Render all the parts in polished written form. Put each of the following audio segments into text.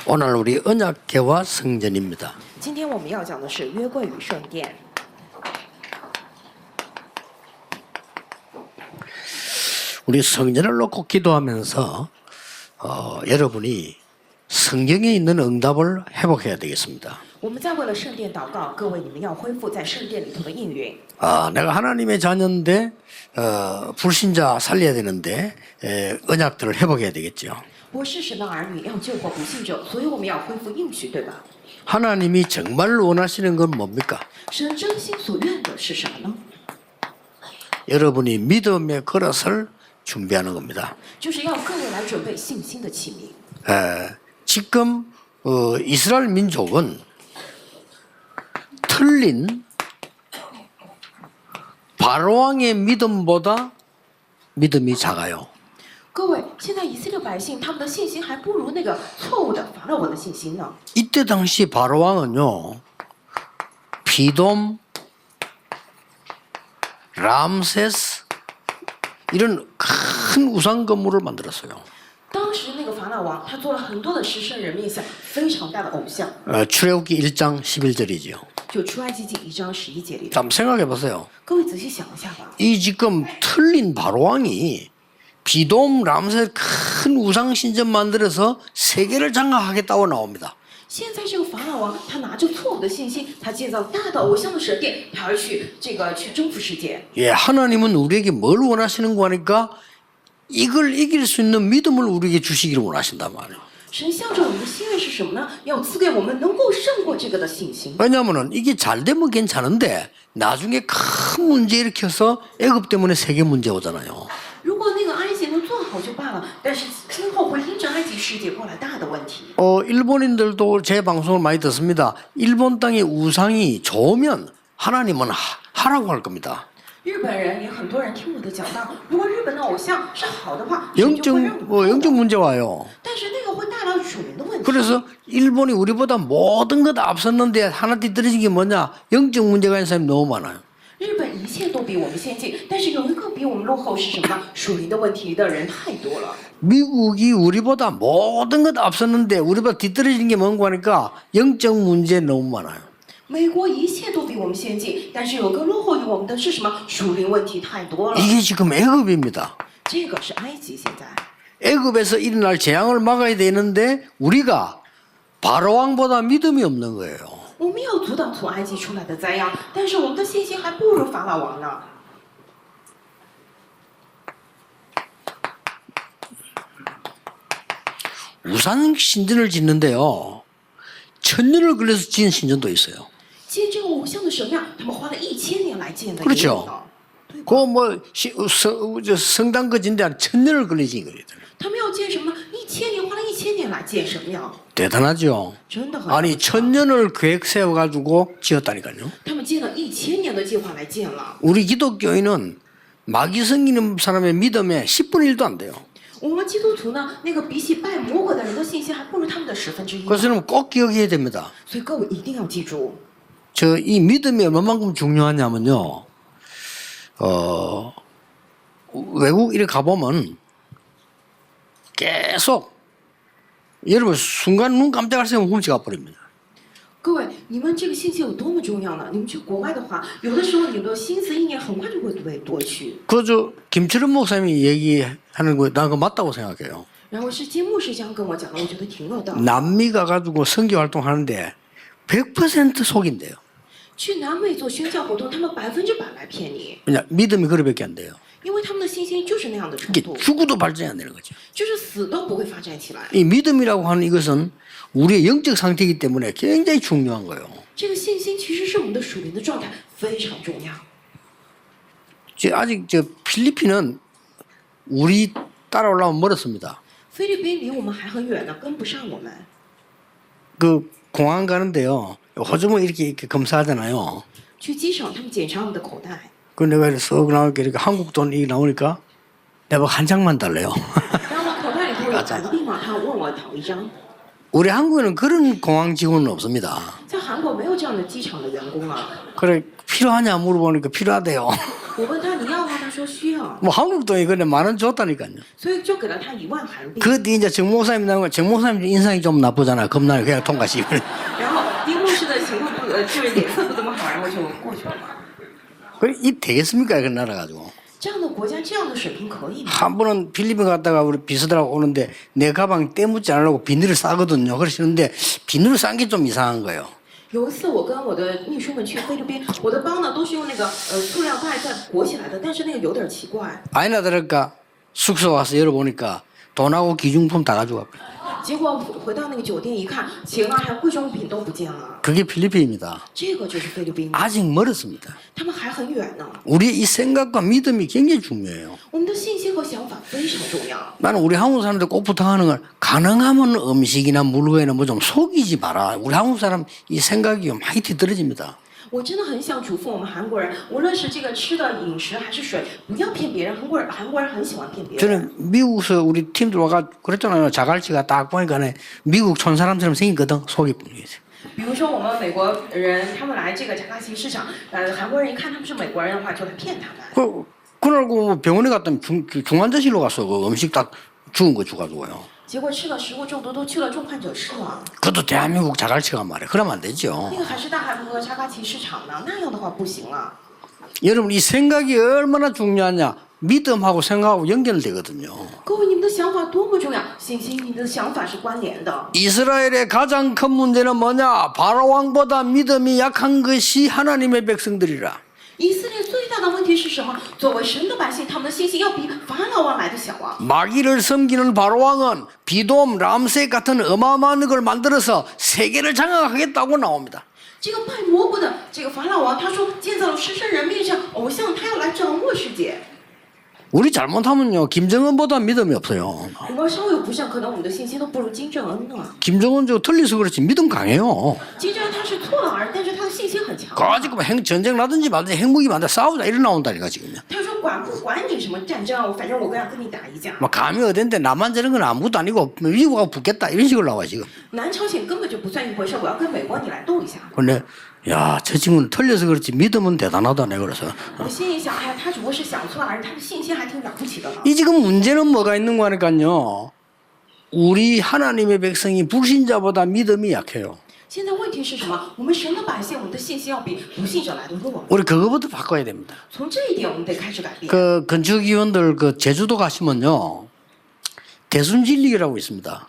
오늘 우리 언약궤와 성전입니다. 今天我们要讲的是约柜与圣殿。 우리 성전을 놓고 기도하면서 여러분이 성경에 있는 응답을 회복해야 되겠습니다. 我们在为了圣殿祷告，各位你们要恢复在圣殿里头的应允。 내가 하나님의 자녀인데 불신자 살려야 되는데 언약들을 회복해야 되겠죠. 我是神的儿女，要救活不信者，所以我们要恢复应许，对吧？ 하나님이 정말 원하시는 건 뭡니까? 神真心所愿的是什么呢？ 여러분이 믿음의 그릇을 준비하는 겁니다. 就是要各位来准备信心的器皿。 지금 이스라엘 민족은 틀린 바로왕의 믿음보다 믿음이 작아요. 各位，现在以色列百姓他们的信心还不如那个错误的法老王的信心呢。 이때 당시 바로왕은요, 비돔, 람세스 이런 큰 우상 건물을 만들었어요. 当时那个法老王，他做了很多的狮身人面像，非常大的偶像。 출애굽기 1장 11절이죠. 就出埃及记1章11节里头， 한번 생각해 보세요. 各位仔细想一下吧。 이 지금 틀린 바로왕이 비돔, 람세스 큰 우상 신전 만들어서 세계를 장악하겠다고 나옵니다. 现在这个法老王，他拿着错误的信心，他建造大的偶像的神殿，他要去征服世界。 예, 하나님은 우리에게 뭘 원하시는 거 하니까 이걸 이길 수 있는 믿음을 우리에게 주시기를 원하신단 말이에요. 神向着我们的心愿是什么呢？要赐给我们能够胜过这个的信心。 왜냐하면 이게 잘 되면 괜찮은데 나중에 큰 문제 일으켜서 애굽 때문에 세계 문제 오잖아요. 如果那个埃及能做好就罢了，但是今后会因着埃及世界过来大的问题。 일본인들도 제 방송을 많이 듣습니다. 일본 땅의 우상이 좋으면 하나님은 하라고 할 겁니다. 日本人也很多人听我的讲道，如果日本的偶像是好的话，神就会让你们做 영적 문제 와요. 但是那个会带来属灵的问题。 그래서 일본이 우리보다 모든 것 앞섰는데 하나 뒤떨어진 게 뭐냐? 영적 문제가 있는 사람이 너무 많아요. 日本一切都比我们先进，但是有一个比我们落后是什么呢？属灵的问题的人太多了。 미국이 우리보다 모든 것 앞섰는데 우리보다 뒤떨어진 게 뭔가 하니까 영적 문제 너무 많아요. 美国一切都比我们先进，但是有个落后于我们的是什么？属灵问题太多了。 이게 지금 애굽입니다. 这个是埃及现在。 애굽에서 일어날 재앙을 막아야 되는데 우리가 바로왕보다 믿음이 없는 거예요. 我们要阻挡从埃及出来的灾殃，但是我们的信心还不如法老王呢。 우상 신전을 짓는데요. 1000년을 걸려서 지은 신전도 있어요. 建这个偶像的神庙，他们花了1000年来建的。 그렇죠. 그뭐 성당 거진데 한 1000년을 걸리진 거예요. 他们要建什么呢？1000年，花了1000年来建神庙， 대단하죠. 真的很。 아니 1000년을 계획 세워가지고 지었다니까요. 他们建了1000年的计划来建了。 우리 기독교인은 마귀 섬기는 사람의 믿음에 10분의 1도 안 돼요. 我们基督徒呢，那个比起拜魔鬼的人的信心还不如他们的1/10。 그래서 여러분 꼭 기억해야 됩니다. 所以各位一定要记住， 이 믿음이 얼마만큼 중요하냐면요. 외국 이렇게 가보면 계속 여러분 순간 눈 깜짝할 새면 훔쳐가 버립니다. 各位，你们这个信息有多么重要呢？你们去国外的话，有的时候你们的心思意念很快就会被夺去。 그저 김철은 목사님이 얘기하는 거 난 그거 맞다고 생각해요. 然后是金牧师这样跟我讲的，我觉得挺有道理。 남미 가가지고 선교 활동하는데 100% 속인대요. 去南美做宣教活动，他们100%来骗你， 그냥 믿음이 그렇게밖에 안 돼요. 因为他们的信心就是那样的程 이게 度， 죽어도 발전이 안 되는 거죠. 就是死都不会发展起来。 이 믿음이라고 하는 이것은 우리의 영적 상태이기 때문에 굉장히 중요한 거예요. 这个信心其实是我们的属灵的状态，非常重要。 아직 필리핀은 우리 따라오려면 멀었습니다. 菲律宾离我们还很远呢，跟不上我们。 그 공항 가는데요. 호주머니 이렇게 검사하잖아요. 去机场，他们检查我们的口袋， 그 내가 쓱 나오니까 이렇게 한국 돈 이 나오니까 내가 한 장만 달래요. 然后口袋里头有港币嘛，他问我讨一张。 우리 한국에는 그런 공항 직원은 없습니다. 在韩国没有这样的机场的员工啊。 그래 필요하냐 물어보니까 필요하대요. 我问他你要吗？他说需要。了， 뭐 한국 돈이 그래 10,000원 줬다니까요. 所以就给了他10000韩币。 그 뒤에 이제 정 목사님 나오면 정 목사님 인상이 좀 나쁘잖아. 겁나 그냥 통과시. 然后丁牧师的情况就是脸色不怎么好，然后就过去了嘛。 이 되겠습니까? 그 나라 가지고. 这样的国家这样的水平可以吗？ 한 번은 필리핀 갔다가 우리 비서들하고 오는데 내 가방 떼묻지 않으려고 비닐을 싸거든요. 그러시는데 비닐을 싼 게 좀 이상한 거예요. 有一次我跟我的秘书们去菲律宾，我的包呢都是用那个塑料袋再裹起来的，但是那个有点奇怪。 아니나 다를까 숙소 와서 열어보니까 돈하고 기중품 다 가져가. 结果回到那个酒店一看，钱啊还有贵重物品都不见了。 그게 필리핀입니다. 这个就是菲律宾， 아직 멀었습니다. 他们还很远呢。 우리의 이 생각과 믿음이 굉장히 중요해요. 我们的信心和想法非常重要。 나는 우리 한국 사람들 꼭 부탁하는 건 가능하면 음식이나 물건이나 뭐 좀 속이지 마라. 우리 한국 사람 이 생각이 많이 뒤떨어집니다. 我真的很想嘱咐我们韩国人，无论是这个吃的饮食还是水，不要骗别人。韩国人很喜欢骗别人。 저는 미국에서 우리 팀들 와가 그랬잖아요. 자갈치가 딱 보니까 미국 촌 사람처럼 생겼거든. 속이 분이지. 比如说我们美国人，他们来这个加拉奇市场，韩国人一看他们是美国人的话，就来骗他们。 그날 그 병원에 갔더니 중환자실로 갔어. 그 음식 딱 죽은 거 줘가지고요. 结果吃了食物中毒，都去了重患者室了。 그것도 대한민국 자갈치가 말이야. 그러면 안 되죠. 那个还是大韩国加拉奇市场呢，那样的话不行了。 여러분 이 생각이 얼마나 중요하냐. 믿음하고 생각하고 연결되거든요. 各位，你们的想法多么重要，信心，你的想法是关联的。 이스라엘의 가장 큰 문제는 뭐냐? 바로 왕보다 믿음이 약한 것이 하나님의 백성들이라. 以色列最大的问题是什么？作为神的百姓，他们的信心要比法老王来的小啊！ 마귀를 섬기는 바로 왕은 비돔, 람셋 같은 어마어마한 걸 만들어서 세계를 장악하겠다고 나옵니다. 这个拜魔鬼的这个法老王，他说建造了狮身人面像偶像，他要来掌握世界。 우리 잘못하면요 김정은보다 믿음이 없어요. 我们稍有不慎，可能我们的信心都不如金正恩呢。 김정은 저 틀려서 그렇지 믿음 강해요. 金正恩他是错了而已，但是他的信心很强。 가지고 전쟁 나든지 말든지 핵무기 만들 싸우자 이래 나온다니까 지금요. 他说管不管你什么战争啊，反正我要跟你打一架。 뭐 감이 어딘데 나만 저런 건 아무것도 아니고 미국하고 붙겠다 이런 식으로 나와 지금. 南朝鲜根本就不算一回事，我要跟美国你来斗一下。 근데 야 저 친구는 틀려서 그렇지 믿음은 대단하다 내가 그래서. 我心里想，哎呀，他只不过是想错了而已，他的信心还挺了不起的呢。 이 지금 문제는 뭐가 있는 거니까요. 우리 하나님의 백성이 불신자보다 믿음이 약해요. 现在问题是什么？我们神的百姓，我们的信心要比不信者来的弱。 우리 그거부터 바꿔야 됩니다. 从这一点，我们得开始改变。 그 건축위원들 그 제주도 가시면요 대순진리교라고 있습니다.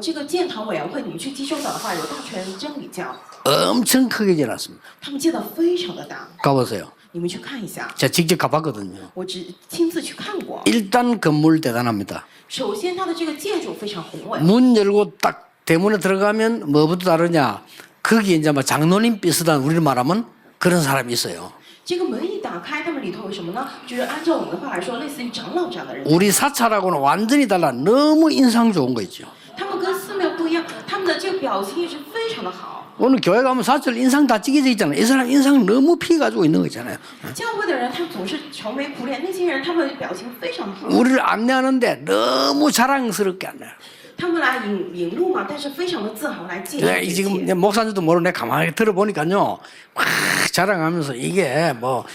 这个建堂委员会，你们去济州岛的话，有大全真理教， 엄청 크게 지어놨습니다. 他们建的非常的大， 가보세요. 你们去看一下。 제가 직접 가봤거든요. 我亲自去看过。 일단 건물 대단합니다. 首先，它的这个建筑非常宏伟。 문 열고 딱 대문에 들어가면 뭐부터 다르냐? 거기에 이제 뭐 장로님 비슷한 우리로 말하면 그런 사람이 있어요. 这个门一打开，他们里头有什么呢？就是按照我们的话来说，类似于长老这样的人。 우리 사찰하고는 완전히 달라. 너무 인상 좋은 거 있죠. 他们跟寺庙不一样，他们的这个表情也是非常的好。 오늘 교회 가면 사찰 인상 다 찌개져 있잖아요. 이 사람 인상 너무 피가지고 있는 거 있잖아요. 教会的人，他们总是愁眉苦脸，那些人他们表情非常好。 우리를 안내하는데 너무 자랑스럽게 안내해요. 他们来引路嘛，但是非常的自豪来介绍 네, 这 지금 些。 목사님도 모르고 내가 가만히 들어보니까요. 막 자랑하면서 이게 뭐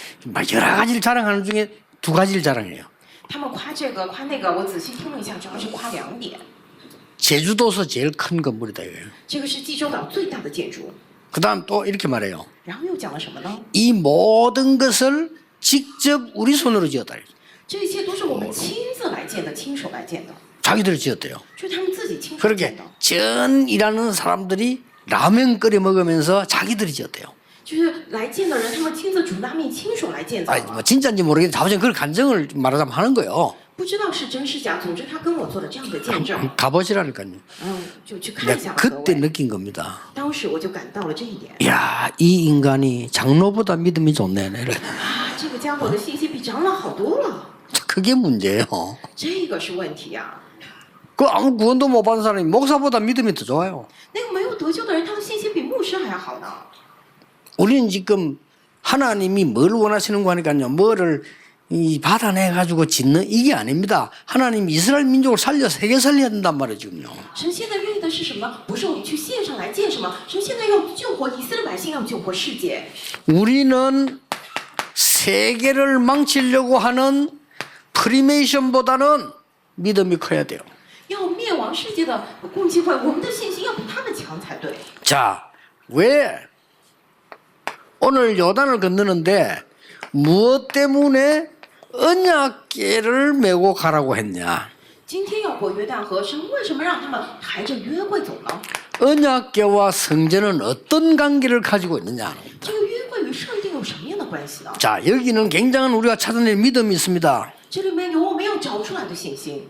여러 가지를 자랑하는 중에 두 가지를 자랑해요. 他们夸这个夸那个，我仔细听了一下，主要是夸2点。 제주도에서 제일 큰 건물이다 이거예요. 这个是济州岛最大的建筑。 그다음 또 이렇게 말해요. 然后又讲了什么呢？ 이 모든 것을 직접 우리 손으로 지었다. 这一切都是我们亲自来建的，亲手来建的， 자기들이 지었대요. 就是他们自己亲手 그렇게 建的。 전 일하는 사람들이 라면 끓여 먹으면서 자기들이 지었대요. 就是来建的人，他们亲自煮拉面，亲手来建造 아니, 뭐 진짜인지 모르겠는데 자부전 그걸 간증을 말하자면 하는 거예요. 不知道是真是假，总之他跟我做了这样的见证。 가보시라니까요. 就去看一下 내가 吧，各 그때 位。 느낀 겁니다. 当时我就感到了这一点。 야, 이 인간이 장로보다 믿음이 좋네. 이래. 啊，这个家伙的信心比长老好多了， 그게 문제예요. 这个是问题呀、 그 아무 구원도 못 받은 사람이 목사보다 믿음이 더 좋아요. 那个没有得救的人，他的信心比牧师还要好呢。 우리는 지금 하나님이 뭘 원하시는 거 하니까요. 뭐를 받아내 가지고 짓는 이게 아닙니다. 하나님 이스라엘 민족을 살려 세계 살려야 된단 말이에요 지금요. 神现在愿意的是什么呢？不是我们去线上来建什么，神现在要救活以色列百姓，要救活世界。 우리는 세계를 망치려고 하는 프리메이션보다는 믿음이 커야 돼요. 要灭亡世界的共济会，我们的信心要比他们强才对。 자, 왜 오늘 요단을 건너는데 무엇 때문에 언약궤를 메고 가라고 했냐? 今天要过约旦河，神为什么让他们抬着约柜走呢？ 언약궤와 성전은 어떤 관계를 가지고 있느냐? 这个约柜与圣殿有什么样的关系呢？ 자, 여기는 굉장한 우리가 찾아낼 믿음이 있습니다. 这里面有我们要找出来的信心。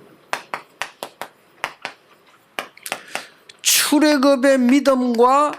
출애굽의 믿음과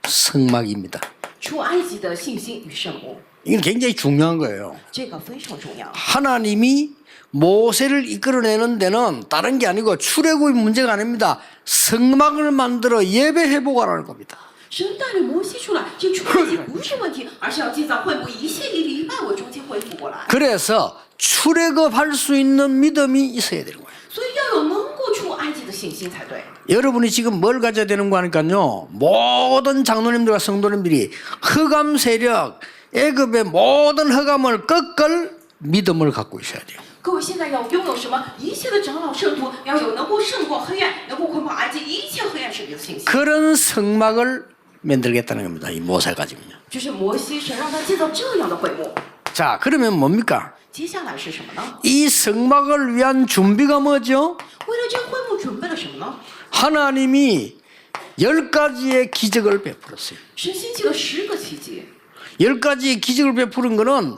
성막입니다. 出埃及的信心与圣母， 이건 굉장히 중요한 거예요. 这个非常重要。 하나님이 모세를 이끌어내는 데는 다른 게 아니고 출애굽이 문제가 아닙니다. 성막을 만들어 예배해 보라는 겁니다. 神带领摩西出来，这出埃及不是问题，而是要建造会幕，一切以礼拜为中间恢复过来。 그래서 출애굽할 수 있는 믿음이 있어야 되는 거예요. 所以要有能够出埃及的信心才对。 여러분이 지금 뭘 가져야 되는 거 하니까요. 모든 장로님들과 성도님들이 흑암 세력, 애굽의 모든 흑암을 꺾을 믿음을 갖고 있어야 돼요. 各位现在要拥有什么？一切的长老圣徒要有能够胜过黑暗、能够捆绑埃及一切黑暗势力的信心。 그런 성막을 만들겠다는 겁니다. 이 모세가 지금요. 就是摩西神让他建造这样的会幕。 자, 그러면 뭡니까? 接下来是什么呢？ 이 성막을 위한 준비가 뭐죠? 为了这个会幕准备了什么呢？ 하나님이 10가지의 기적을 베풀었어요. 神兴起了10个奇迹。 10가지의 기적을 베푸는 거는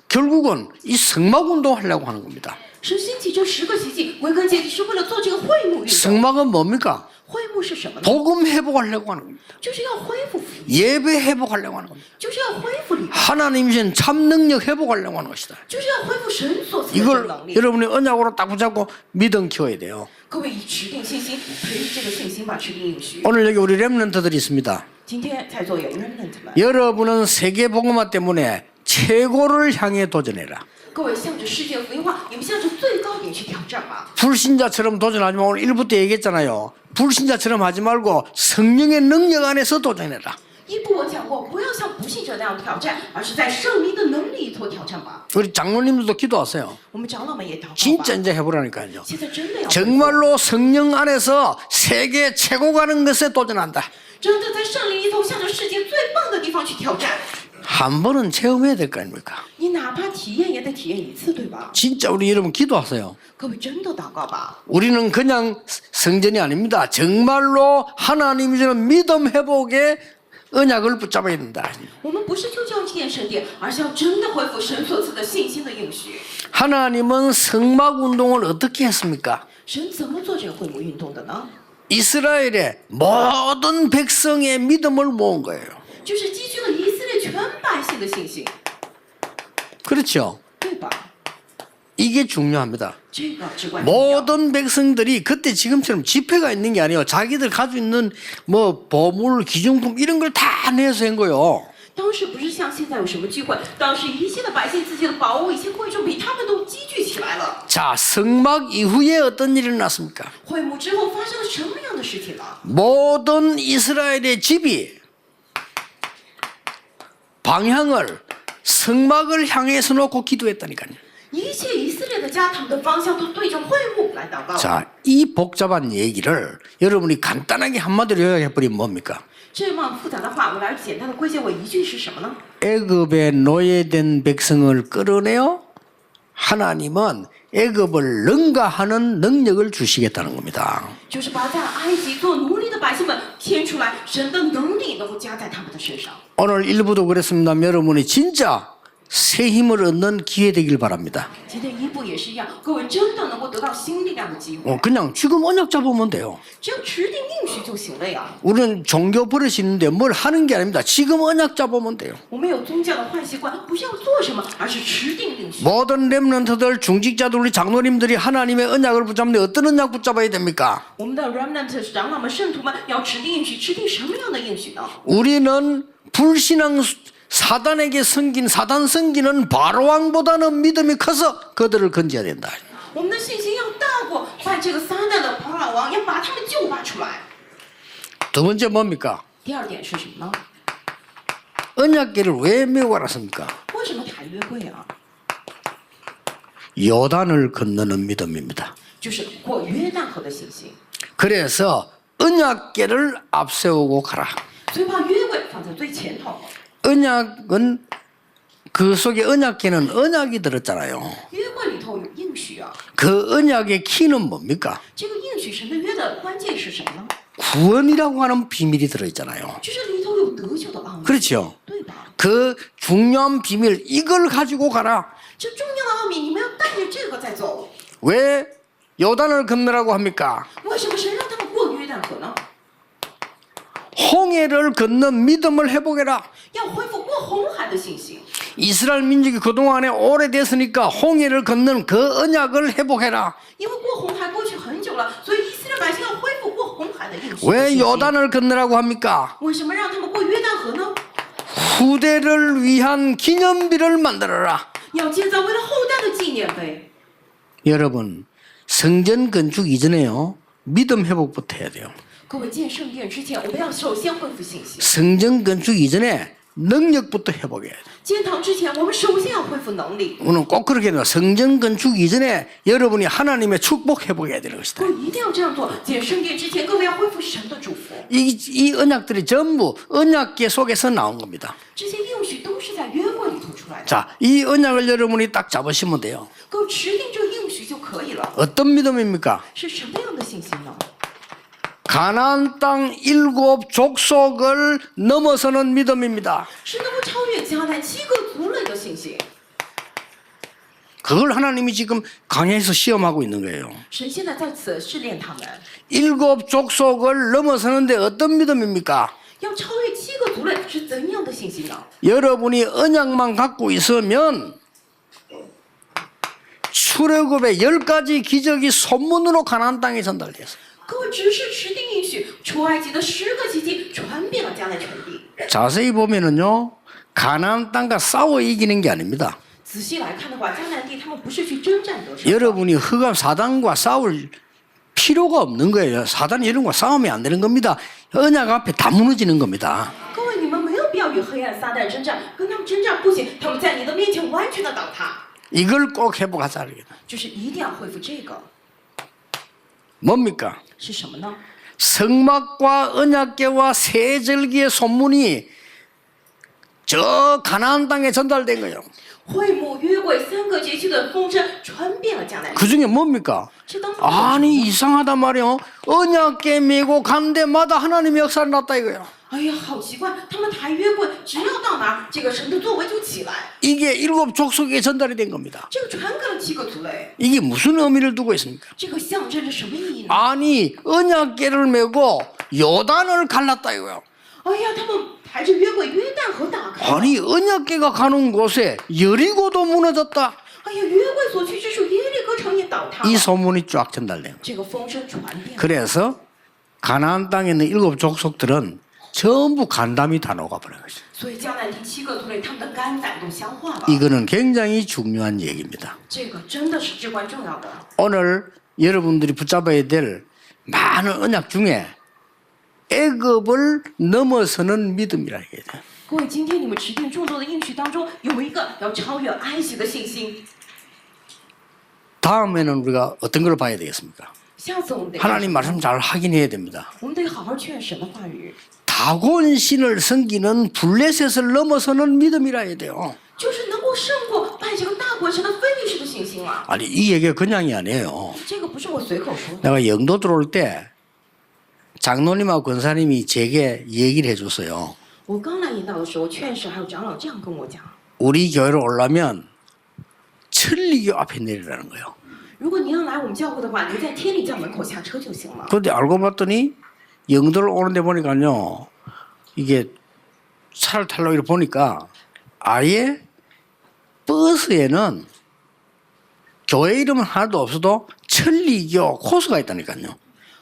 결국은 이 성막 운동을 하려고 하는 겁니다. 神兴起这10个奇迹，归根结底是为了做这个会幕运动。 성막은 뭡니까? 会幕是什么呢？ 복음 회복하려고 하는 겁니다. 就是要恢复福音， 예배 회복하려고 하는 겁니다. 就是要恢复礼拜， 하나님이신 참 능력 회복하려고 하는 것이다. 就是要恢复神所赐的 이걸 真能力。 여러분이 언약으로 딱 붙잡고 믿음 키워야 돼요. 各位以持定信心，培育这个信心吧，持定应许。 오늘 여기 우리 렘넌트들이 있습니다. 今天在座有 remnant 们， 여러분은 세계 복음화 때문에 최고를 향해 도전해라. 各位向着世界福音化，你们向着最高点去挑战吧。 불신자처럼 도전하지 마. 오늘 1부 때 얘기했잖아요. 불신자처럼 하지 말고 성령의 능력 안에서 도전해라. 一部我讲过，不要像不信者那样挑战，而是在圣灵的能力里头挑战吧。 우리 장로님들도 기도하세요. 我们长老们也祷告 진짜 吧。 이제 해보라니까요. 现在真的要恢复 정말로 성령 안에서 세계 최고 가는 것에 도전한다. 真的在圣灵里头向着世界最棒的地方去挑战。 한 번은 체험해야 될 거 아닙니까? 你哪怕体验也得体验一次，对吧？ 진짜 우리 여러분 기도하세요. 各位真的祷告吧。 우리는 그냥 성전이 아닙니다. 정말로 하나님이 주는 믿음 회복의 언약을 붙잡아야 된다. 我们不是就这样纪念圣殿，而是要真的恢复神所赐的信心的应许。 하나님은 성막 운동을 어떻게 했습니까? 神怎么做这个会幕运动的呢？ 이스라엘의 모든 백성의 믿음을 모은 거예요. 就是积聚了以色列全百姓的信心， 그렇죠? 对吧？ 이게 중요합니다. 这个至关重要。 모든 백성들이 그때 지금처럼 지폐가 있는 게 아니에요. 자기들 가지고 있는 뭐 보물, 기중품 이런 걸 다 내서 한 거예요. 当时不是像现在有什么聚会，当时一切的百姓自己的宝物、一切贵重品，他们都积聚起来了。 자, 성막 이후에 어떤 일이 일어났습니까? 会幕之后发生了什么样的事情呢？ 모든 이스라엘의 집이 방향을 성막을 향해서 놓고 기도했다니까요. 一切以色列的家，他们的方向都对着会幕来祷告。 자, 이 복잡한 얘기를 여러분이 간단하게 한마디로 요약해버리면 뭡니까? 这么复杂的话，我来简单的归结为一句是什么呢？ 애굽에 노예된 백성을 끌어내어 하나님은 애굽을 능가하는 능력을 주시겠다는 겁니다. 就是把在埃及做奴隶的百姓们牵出来，神的能力能够加在他们的身上。 오늘 일부도 그랬습니다. 여러분이 진짜 새 힘을 얻는 기회 되길 바랍니다. 今天一步也是一样，各位真的能够得到新力量的机会， 그냥 지금 언약 잡으면 돼요. 只要持定应许就行了呀。 우리는 종교 버릇이 있는데 뭘 하는 게 아닙니다. 지금 언약 잡으면 돼요. 我们有宗教的坏习惯，不是要做什么，而是持定应许。 모든 렘넌트들, 중직자들, 우리 장로님들이 하나님의 언약을 붙잡는데 어떤 언약 붙잡아야 됩니까? 我们的 remnant 长老们、圣徒们要持定应许，持定什么样的应许呢？ 우리는 불신앙 사단에게 섬긴 사단 섬기는 바로왕보다는 믿음이 커서 그들을 건져야 된다. 我们的信心要大过拜这个撒旦的法老王，要把他们救拔出来。 두 번째 뭡니까? 第二点是什么呢？ 언약궤를 왜 메고 가랐습니까? 为什么抬约柜啊？ 요단을 건너는 믿음입니다. 就是过约旦河的信心。 그래서 언약궤를 앞세우고 가라. 所以把约柜放在最前头。 언약은 그 속에 언약궤는 언약이 들었잖아요. 约柜里头有应许啊， 그 언약의 키는 뭡니까? 这个应许神的约的关键是什么呢？ 구원이라고 하는 비밀이 들어있잖아요. 就是里头有得救的奥秘， 그렇죠? 对吧？ 그 중요한 비밀 이걸 가지고 가라. 这重要的奥秘，你们要带着这个再走。 왜 요단을 건너라고 합니까? 为什么神让他们过约旦河呢？ 홍해를 건넌 믿음을 회복해라. 要恢复过红海的信心。 이스라엘 민족이 그동안에 오래됐으니까 홍해를 건넌 그 언약을 회복해라. 因为过红海过去很久了，所以以色列百姓要恢复过红海的应许。 왜 요단을 건너라고 합니까? 为什么让他们过约旦河呢？ 후대를 위한 기념비를 만들어라. 要建造为了后代的纪念碑。 여러분, 성전 건축 이전에요, 믿음 회복부터 해야 돼요. 各位建圣殿之前，我们要首先恢复信心； 성전 건축 이전에 능력부터 회복해야 돼요. 建堂之前，我们首先要恢复能力。 오늘 꼭 그렇게 돼요. 성전 건축 이전에 여러분이 하나님의 축복 회복해야 되는 것이다. 各位一定要这样做。建圣殿之前，各位要恢复神的祝福。 이 언약들이 전부 언약계 속에서 나온 겁니다. 这些应许都是在约柜里头出来的。 자, 이 언약을 여러분이 딱 잡으시면 돼요. 各位持定这个应许就可以了。 어떤 믿음입니까? 是什么样的信心呢？ 가나안 땅 7 족속을 넘어서는 믿음입니다. 是能够超越迦南7个族类的信心。 그걸 하나님이 지금 강해에서 시험하고 있는 거예요. 神现在在此试炼他们， 7 족속을 넘어서는데 어떤 믿음입니까? 要超越7个族类是怎样的信心呢？ 여러분이 언약만 갖고 있으면 출애굽의 10가지 기적이 손문으로 가나안 땅에 전달됐어요. 各位只是持定应许，出埃及的10个奇迹传遍了迦南全地。 자세히 보면은요, 가나안 땅과 싸워 이기는 게 아닙니다. 仔细来看的话，迦南地他们不是去征战得胜， 여러분이 흑암 사단과 싸울 필요가 없는 거예요. 사단이 이런 거 싸우면 안 되는 겁니다. 언약 앞에 다 무너지는 겁니다. 各位，你们没有必要与黑暗撒旦征战，跟他们征战不行，他们在你的面前完全的倒塌。 이걸 꼭 회복하자. 就是一定要恢复这个， 뭡니까? 是什么呢？ 성막과 언약궤와 세절기의 손문이 저 가나안 땅에 전달된 거예요. 会幕、约柜3个节期的风声传遍了迦南地。 그 중에 뭡니까? 这当中 아니 이상하단 말이에요. 언약궤 메고 간 데마다 하나님의 역사를 났다 이거예요. 哎呀，好奇怪！他们抬约柜，只要到哪，这个神的作为就起来。 이게 7 족속에 전달이 된 겁니다. 这个传给了7个族类， 이게 무슨 의미를 두고 있습니까? 这个象征着什么意义呢？ 아니 언약궤를 메고 요단을 갈랐다 이거예요. 哎呀，他们抬着约柜，约旦河打开了。 아니 언약궤가 가는 곳에 여리고도 무너졌다. 哎呀，约柜所去之处，耶利哥城也倒塌了。 이 소문이 쫙 전달된 거예요. 这个风声传遍了。 그래서 가나안 땅에 있는 7 족속들은 전부 간담이 다 녹아버린 것이죠. 所以迦南地7个族类，他们的肝胆都消化了。 이거는 굉장히 중요한 얘기입니다. 这个真的是至关重要的。 오늘 여러분들이 붙잡아야 될 많은 언약 중에 애굽을 넘어서는 믿음이라 해야 돼요. 各位，今天你们持定众多的应许当中，有一个要超越埃及的信心。 다음에는 우리가 어떤 걸 봐야 되겠습니까? 下次我们得 하나님 말씀 잘 확인해야 됩니다. 我们得好好确认神的话语， 다곤 신을 섬기는 블레셋을 넘어서는 믿음이라 해야 돼요. 就是能够胜过拜这个大国神的非利士的信心啊！ 아니 이 얘기가 그냥이 아니에요. 这个不是我随口说的。 내가 영도 들어올 때 장로님하고 권사님이 제게 얘기를 해줬어요. 我刚来引导的时候，确实还有长老这样跟我讲： 우리 교회로 오려면 천리교 앞에 내리라는 거예요. 如果你要来我们教会的话，你在天理教门口下车就行了。 그런데 알고 봤더니 영도를 오는데 보니까요, 이게 차를 타려고 이렇게 보니까 아예 버스에는 교회 이름은 하나도 없어도 천리교 코스가 있다니까요.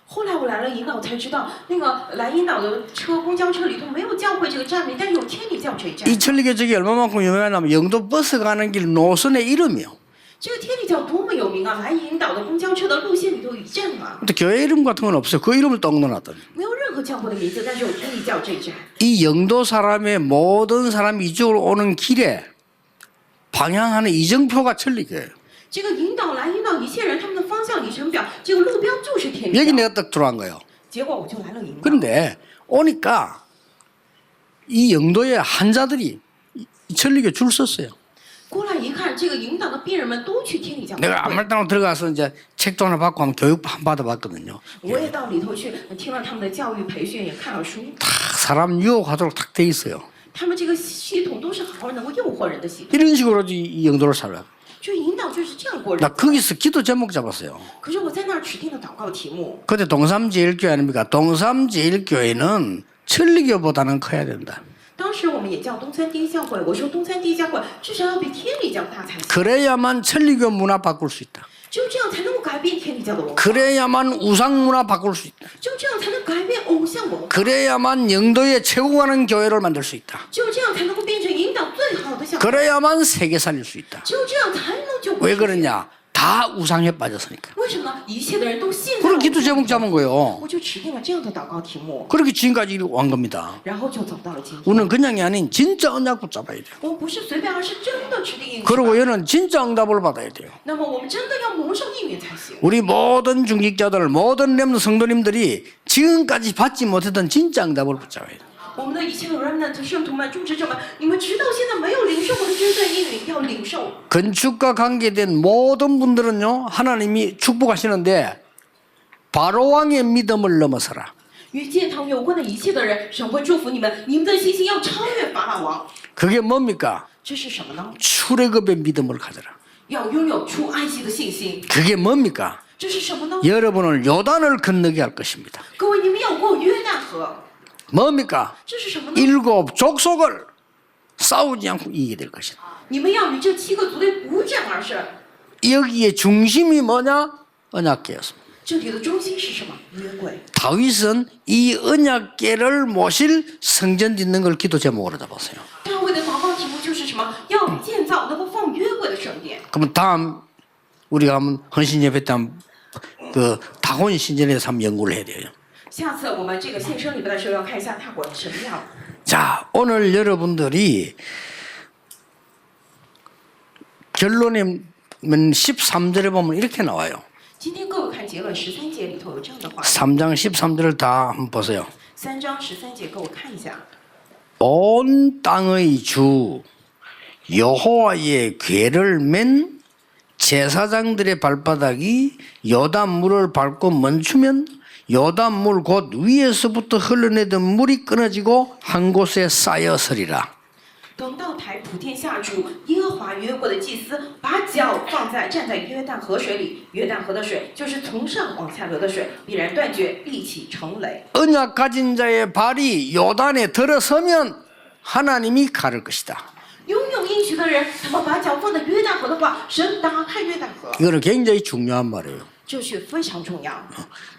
后来我来了引导才知道，那个来引导的车公交车里头没有教会这个站名，但是有天理教这一站。 이 천리교 쪽이 얼마만큼 유명하냐면 영도 버스 가는 길 노선의 이름이요. 这个天理教多么有名啊！来引导的公交车的路线里头有一站啊， 근데 교회 이름 같은 건 없어요. 그 이름을 딱 넣어놨더니. 没有任何教会的名字，但是有天理教这一站。 이 영도 사람의 모든 사람이 이쪽으로 오는 길에 방향하는 이정표가 천리교예요. 这个引导来引导一切人，他们的方向里程表，这个路标就是天 여기 主教。 내가 딱 들어간 거예요. 结果我就来了引导。 그런데 오니까 이 영도의 환자들이 이 천리교 줄 섰어요. 过来一看，这个引导的病人们都去天理教 내가 会。 안말당으로 들어가서 이제 책도 하나 받고 한번 교육 한 받아봤거든요. 我也到里头去听了他们的教育培训，也看了书。 다 사람 유혹하도록 딱 돼 있어요. 他们这个系统都是好好能够诱惑人的系统， 이런 식으로 이 영도를 살아요. 就引导就是这样过 나 日子。 거기서 기도 제목 잡았어요. 可是我在那儿指定了祷告题目， 그때 동삼제일교회 아닙니까? 동삼제일교회는 천리교보다는 커야 된다. 当时我们也叫东三第一教会，我说东三第一教会至少要比天理教大才行， 그래야만 천리교 문화 바꿀 수 있다. 只有这样才能够改变天理教的文化， 그래야만 우상 문화 바꿀 수 있다. 只有这样才能改变偶像文化， 그래야만 영도의 최고 가는 교회를 만들 수 있다. 只有这样才能够变成引导最好的教会， 그래야만 세계 살릴 수 있다. 只有这样才能救 왜 世界。 그러냐? 다 우상에 빠졌으니까. 为什么呢？一切的人都信 그런 了 기도 제목 잡은 거예요. 我就指定了这样的祷告题目， 그렇게 지금까지 이렇게 온 겁니다. 然后就走到了今天。 우리는 그냥이 아닌 진짜 언약 붙잡아야 돼요. 我们不是随便，而是真的指定应许。 그리고 얘는 진짜 응답을 받아야 돼요. 那么我们真的要蒙受应允才行。 우리 모든 중직자들, 모든 렘너 성도님들이 지금까지 받지 못했던 진짜 응답을 붙잡아야 돼요. 我们的一切的 remnant 圣徒们、种植者们，你们直到现在没有领受过的真正应允，要领受。 건축과 관계된 모든 분들은요, 하나님이 축복하시는데 바로왕의 믿음을 넘어서라. 与建堂有关的一切的人，神会祝福你们，你们的信心要超越法老王。 그게 뭡니까? 这是什么呢？ 출애굽의 믿음을 가져라. 要拥有出埃及的信心。 그게 뭡니까? 这是什么呢？ 여러분을 요단을 건너게 할 것입니다. 各位，你们要过约旦河。 뭡니까? 这是什么呢？ 일곱 족속을 싸우지 않고 이기게 될 것이다. 你们要与这7个族类不战而胜。 여기에 중심이 뭐냐? 언약궤였습니다. 这里的中心是什么？约柜。 다윗은 이 언약궤를 모실 성전 짓는 걸 기도 제목으로 잡았어요. 大卫的祷告题目就是什么？要建造能够放约柜的圣殿。 그러면 다음 우리가 한번 헌신예배 때 한번 그 다곤 신전에서 한번 연구를 해야 돼요. 下次我们这个献生礼拜的时候，要看一下它果什么样。 자, 오늘 여러분들이 결론에 13절에 보면 이렇게 나와요. 今天各位看结论13节里头有这样的话， 3장 13절을 다 한번 보세요. 3章13节，各位看一下。 온 땅의 주 여호와의 궤를 맨 제사장들의 발바닥이 요단물을 밟고 멈추면 요단물 곧 위에서부터 흘러내던 물이 끊어지고 한 곳에 쌓여서리라. 等到抬普天下主耶和华约柜的祭司，把脚站在约旦河水里，约旦河的水就是从上往下流的水，必然断绝，立起成垒。 언약 가진 자의 발이 요단에 들어서면 하나님이 가를 것이다. 拥有应许的人，他们把脚放在约旦河的话，神打开约旦河， 이거는 굉장히 중요한 말이에요. 这是非常重要。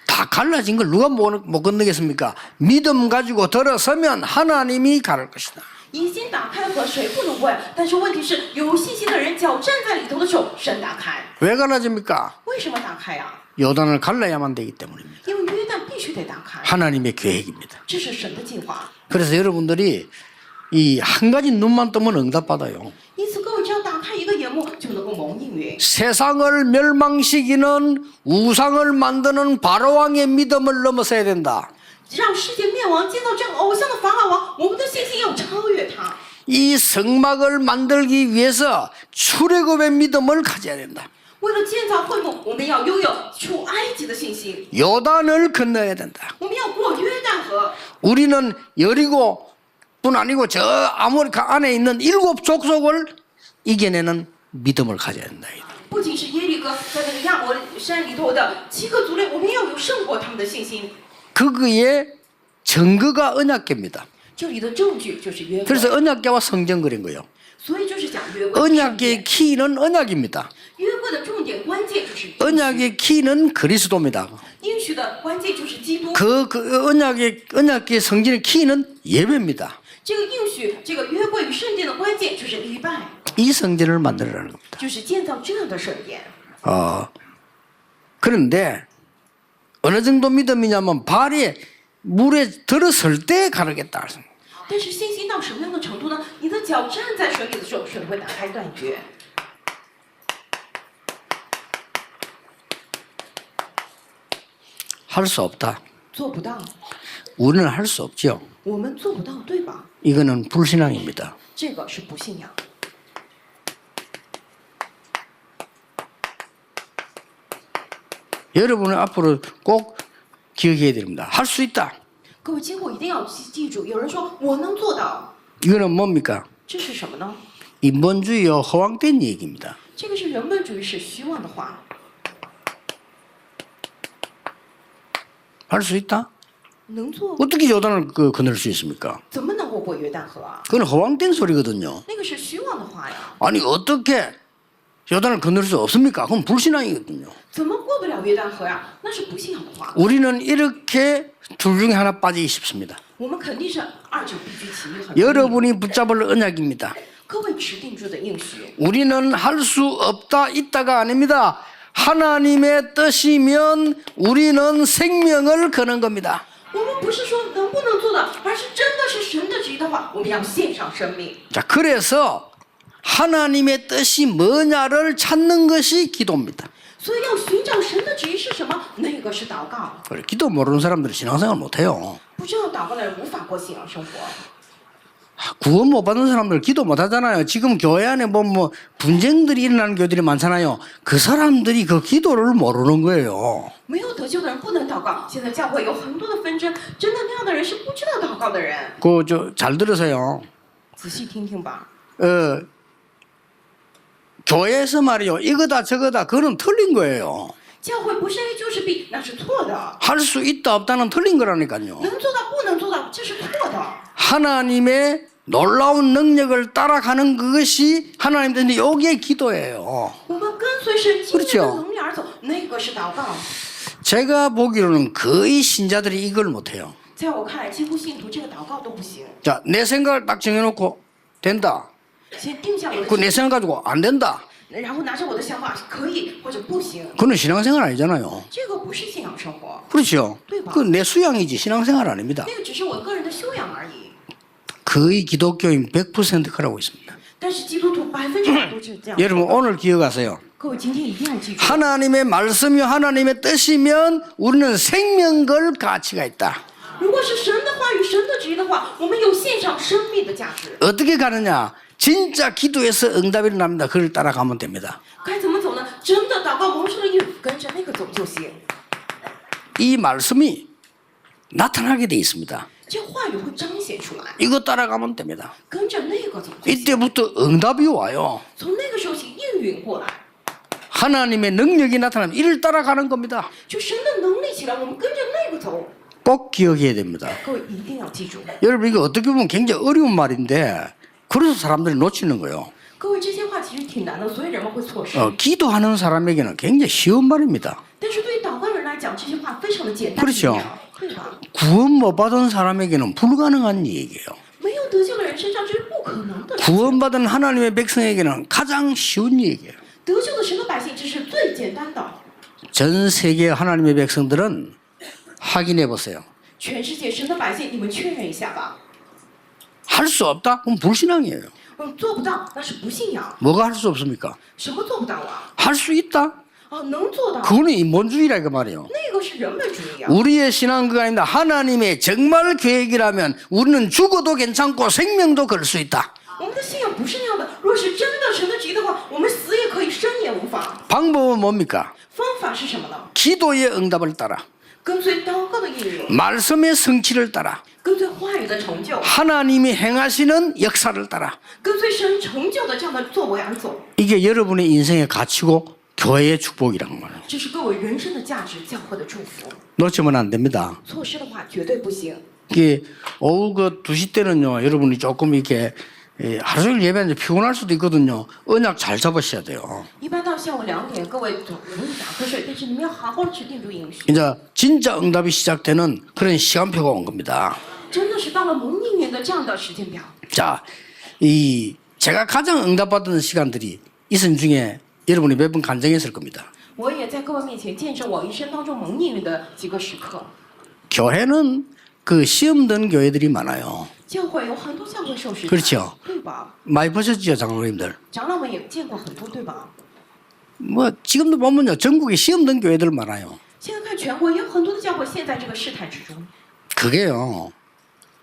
다 갈라진 걸 누가 못 건너겠습니까? 믿음 가지고 들어서면 하나님이 가를 것이다. 已经打开了河，谁不能过呀？但是问题是，有信心的人脚站在里头的时候，神打开。 왜 갈라집니까? 为什么打开呀？ 요단을 갈라야만 되기 때문입니다. 因为约旦必须得打开， 하나님의 계획입니다. 这是神的计划。 그래서 여러분들이 이 한 가지 눈만 뜨면 응답받아요. 因此，各位只要打开一个眼目，就能够蒙应允。 세상을 멸망시키는 우상을 만드는 바로왕의 믿음을 넘어서야 된다. 让世界灭亡、建造这样偶像的法老王，我们的信心要超越他。 이 성막을 만들기 위해서 출애굽의 믿음을 가져야 된다. 为了建造会幕，我们要拥有出埃及的信心， 요단을 건너야 된다. 我们要过约旦河。 우리는 여리고뿐 아니고 저 아모리카 안에 있는 7 족속을 이겨내는 믿음을 가져야 된다. 不仅是耶利哥在那个亚伯山里头的7个族类，我们要有胜过他们的信心。 그거의 증거가 언약궤입니다. 这里的证据就是约柜， 그래서 언약궤와 성전 그린 거예요. 所以就是讲约柜。 언약의 키는 언약입니다. 约柜的重点关键就是应许， 언약의 키는 그리스도입니다. 应许的关键就是基督。 그 언약의 성전의 키는 예배입니다. 这个应许，这个约柜与圣殿的关键就是礼拜， 이 성전을 만들어라는 겁니다. 就是建造这样的圣殿。 그런데 어느 정도 믿음이냐면 발이 물에 들어설 때 가르겠다. 但是信心到什么样的程度呢？你的脚站在水里的时候，水会打开断绝。할 수 없다. 做不到， 우리는 할 수 없죠. 我们做不到，对吧？ 이거는 불신앙입니다. 这个是不信仰。 여러분은 앞으로 꼭 기억해야 됩니다. 할 수 있다. 各位今后一定要记住，有人说我能做到， 이거는 뭡니까? 这是什么呢？ 인본주의와 허황된 얘기입니다. 这个是人本主义，是虚妄的话。 할 수 있다? 能做， 어떻게 요단을 건널 수 있습니까? 怎么能够过约旦河啊？ 그건 허황된 소리거든요. 那个是虚妄的话呀， 아니 어떻게 요단을 건널 수 없습니까? 그건 불신앙이거든요. 怎么过不了约旦河呀？那是不信仰的话。 우리는 이렇게 둘 중에 하나 빠지기 쉽습니다. 我们肯定是二者必居其一，很容易。 여러분이 붙잡을 언약입니다. 各位持定住的应许， 우리는 할 수 없다 있다가 아닙니다. 하나님의 뜻이면 우리는 생명을 거는 겁니다. 我们不是说能不能做到，而是真的是神的旨意的话，我们要献上生命。 자, 그래서 하나님의 뜻이 뭐냐를 찾는 것이 기도입니다. 所以要寻找神的旨意是什么？那个是祷告。 그래, 기도 모르는 사람들은 신앙생활 못해요. 不知道祷告的人无法过信仰生活。 구원 못 받은 사람들 기도 못 하잖아요. 지금 교회 안에 뭐 분쟁들이 일어나는 교회들이 많잖아요. 그 사람들이 그 기도를 모르는 거예요. 没有得救的人不能祷告。现在教会有很多的纷争，真的那样的人是不知道祷告的人。 잘 들으세요. 仔细听听吧。 교회에서 말이요. 이거다 저거다 그거는 틀린 거예요. 教会不是 A 就是 B，那是错的。 할 수 있다 없다는 틀린 거라니까요. 能做到不能做到，这是错的。 하나님의 놀라운 능력을 따라가는 그것이 하나님 뜻인데 여기에 기도예요. 我们跟随神经验 그렇죠 的能力而走，那个是祷告。 제가 보기로는 거의 신자들이 이걸 못해요. 在我看来，几乎信徒这个祷告都不行。 자, 내 생각을 딱 정해놓고 된다. 先定下我的 그 내 생각 가지고 안 된다. 然后拿着我的想法可以或者不行， 그건 신앙생활 아니잖아요. 这个不是信仰生活， 그렇죠. 네, 그건 내 수양이지 신앙생활 아닙니다. 那个只是我个人的修养而已。 거의 기독교인 100% 그러고 있습니다. 但是基督徒100%都是这样。 여러분 오늘 기억하세요. 各位今天一定要记住， 하나님의 말씀이 하나님의 뜻이면 우리는 생명 걸 가치가 있다. 如果是神的话语、神的旨意的话，我们有献上生命的价值。 어떻게 가느냐? 진짜 기도에서 응답이 일어납니다. 그걸 따라가면 됩니다. 该怎么走呢？真的祷告蒙受了应允，跟着那个走就行。 이 말씀이 나타나게 돼 있습니다. 这话语会彰显出来， 이거 따라가면 됩니다. 跟着那个走就行。 이때부터 응답이 와요. 从那个时候起应允过来， 하나님의 능력이 나타나면 이를 따라가는 겁니다. 就神的能力起来，我们跟着那个走。 꼭 기억해야 됩니다. 各位一定要记住， 여러분 이거 어떻게 보면 굉장히 어려운 말인데 그래서 사람들이 놓치는 거예요. 各位这些话其实挺难的，所以人们会错失。 기도하는 사람에게는 굉장히 쉬운 말입니다. 但是对于祷告人来讲，这些话非常的简单 그렇죠 明了，对吧？ 구원 못 받은 사람에게는 불가능한 얘기예요. 没有得救的人身上这是不可能的事情。 구원받은 하나님의 백성에게는 가장 쉬운 얘기예요. 得救的神的百姓，这是最简单的。 전 세계 하나님의 백성들은 확인해 보세요. 全世界神的百姓，你们确认一下吧。 할 수 없다? 그럼 불신앙이에요. 做不到那是不信仰。 뭐가 할 수 없습니까? 什么做不到啊？ 할 수 있다? 能做到， 그거는 인본주의라 그 말이에요. 那个是人本主义啊。 우리의 신앙그가 아닙니다. 하나님의 정말 계획이라면 우리는 죽어도 괜찮고 생명도 걸 수 있다. 我们的信仰不是那样的。若是真的神的旨意的话，我们死也可以，生也无妨。 방법은 뭡니까? 方法是什么呢？ 기도의 응답을 따라 跟随祷告的应允， 말씀의 성취를 따라 跟随话语的成就， 하나님이 행하시는 역사를 따라 跟随神成就的这样的作为而走， 이게 여러분의 인생의 가치고 교회의 축복이란 말이에요. 这是各位人生的价值，教会的祝福。 놓치면 안 됩니다. 错失的话绝对不行。 이게 오후 그 2시 때는요. 여러분이 조금 이렇게 하루 종일 예배하는데 피곤할 수도 있거든요. 언약 잘 잡으셔야 돼요. 一般到下午2点，各位总容易打瞌睡，但是你们要好好的去定住应许。 이제 진짜 응답이 시작되는 그런 시간표가 온 겁니다. 真的是到了蒙应允的这样的时间表。 자, 제가 가장 응답받은 시간들이 있은 중에 여러분이 몇 번 간증했을 겁니다. 我也在各位面前见证我一生当中蒙应允的几个时刻。 교회는 그 시험 든 교회들이 많아요. 教会有很多教会受试探， 그렇죠. 对吧？ 많이 보셨죠, 장로님들? 长老们也见过很多，对吧？ 뭐 지금도 보면요, 전국에 시험 든 교회들 많아요. 现在看全国也有很多的教会陷在这个试探之中， 그게요,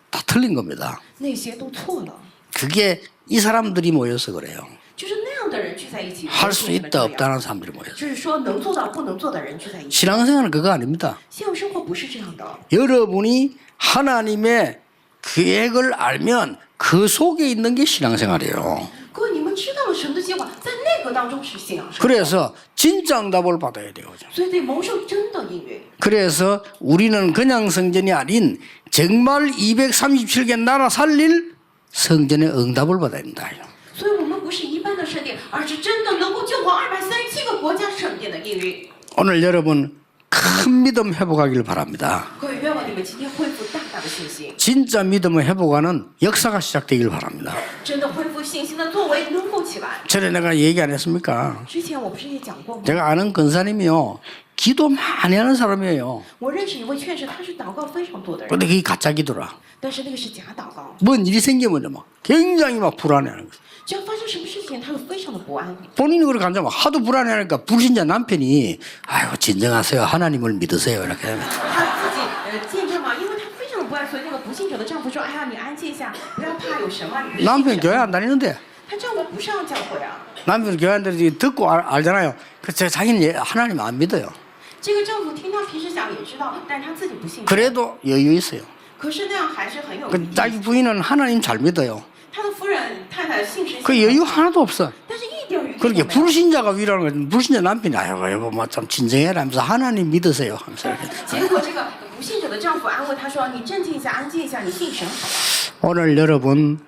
다 틀린 겁니다. 那些都错了， 그게 이 사람들이 모여서 그래요. 就是那样的人聚在一起， 할 수 为什么 있다 这样 없다는 사람들이 모여서. 就是说能做到不能做的人聚在一起。 신앙생활은 그거 아닙니다. 信仰生活不是这样的， 여러분이 하나님의 계획을 알면 그 속에 있는 게 신앙생활이에요. 各位，你们知道了神的计划，在那个当中是信仰生活， 그래서 진짜 응답을 받아야 돼요. 所以得蒙受真的应允。 그래서 우리는 그냥 성전이 아닌 정말 237개 나라 살릴 성전의 응답을 받아야 된다. 所以我们不是一般的圣殿，而是真的能够救活237个国家圣殿的应允。 오늘 여러분 큰 믿음 회복하기를 바랍니다. 各位，愿望你们今天恢复大大的信心， 진짜 믿음을 회복하는 역사가 시작되길 바랍니다. 真的恢复信心的作为能够起来。 전에 내가 얘기 안 했습니까? 之前我不是也讲过吗？ 제가 아는 근사님이요, 기도 많이 하는 사람이에요. 我认识一位劝士，他是祷告非常多的人， 근데 그게 가짜 기도라. 但是那个是假祷告。 뭔 일이 생기면 막 굉장히 막 불안해하는 거예요. 只要发生什么事情，他就非常的不安。 본인이 그렇게 앉아면 하도 불안해하니까 불신자 남편이 아이고 진정하세요, 하나님을 믿으세요 이렇게 하면 他自己见证嘛，因为他非常的不安，所以那个不信者的丈夫说：“哎呀，你安静一下，不要怕，有神嘛。”你是 남편 信 교회 神。 안 다니는데 他丈夫不上教会啊， 남편 교회 안 다니는데 듣고 알잖아요. 그래서 자기는 하나님 안 믿어요. 这个丈夫听他平时讲也知道，但是他自己不信神。 그래도 여유 있어요. 可是那样还是很有 그 余地。 자기 부인은 하나님 잘 믿어요. 他的夫人太太信神， 그 여유 하나도 없어. 但是一点余地都 그렇게 没有。 불신자가 위라는 건 불신자 남편이 아이고 여보 뭐좀 진정해라 하면서 하나님 믿으세요 하면서 이렇게. 结果这个不信者的丈夫安慰他说：“你镇静一下，安静一下，你信神好吧。 오늘 여러분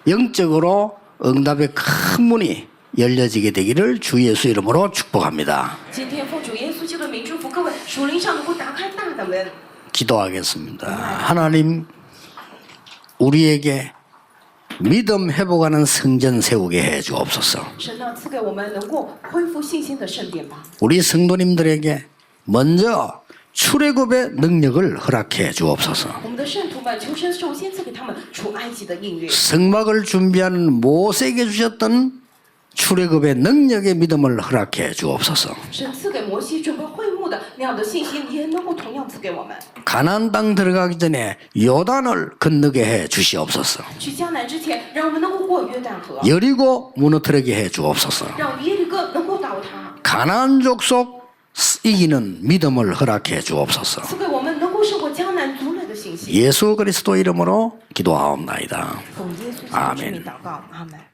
영적으로 응답의 큰 문이 열려지게 되기를 주 예수 이름으로 축복합니다. ”今天奉主耶稣基督的名祝福各位，属灵上能够打开大的门。 기도하겠습니다. 하나님 우리에게 믿음 회복하는 성전 세우게 해 주옵소서. 神呢，赐给我们能够恢复信心的圣殿吧。 우리 성도님들에게 먼저 출애굽의 능력을 허락해 주옵소서. 我们的圣徒们，求神首先赐给他们出埃及的应允。 성막을 준비하는 모세에게 주셨던 출애굽의 능력의 믿음을 허락해 주옵소서. 神赐给摩西准备会幕的那样的信心，也能够同样赐给我们。 가나안 땅 들어가기 전에 요단을 건너게 해 주시옵소서. 去迦南之前，让我们能够过约旦河， 여리고 무너뜨리게 해 주옵소서. 让耶利哥能够倒塌， 가나안 족속 이기는 믿음을 허락해 주옵소서. 赐给我们能够胜过迦南族类的信心。 예수 그리스도 이름으로 기도하옵나이다. 奉耶稣基督之 아멘 名祷告，阿门。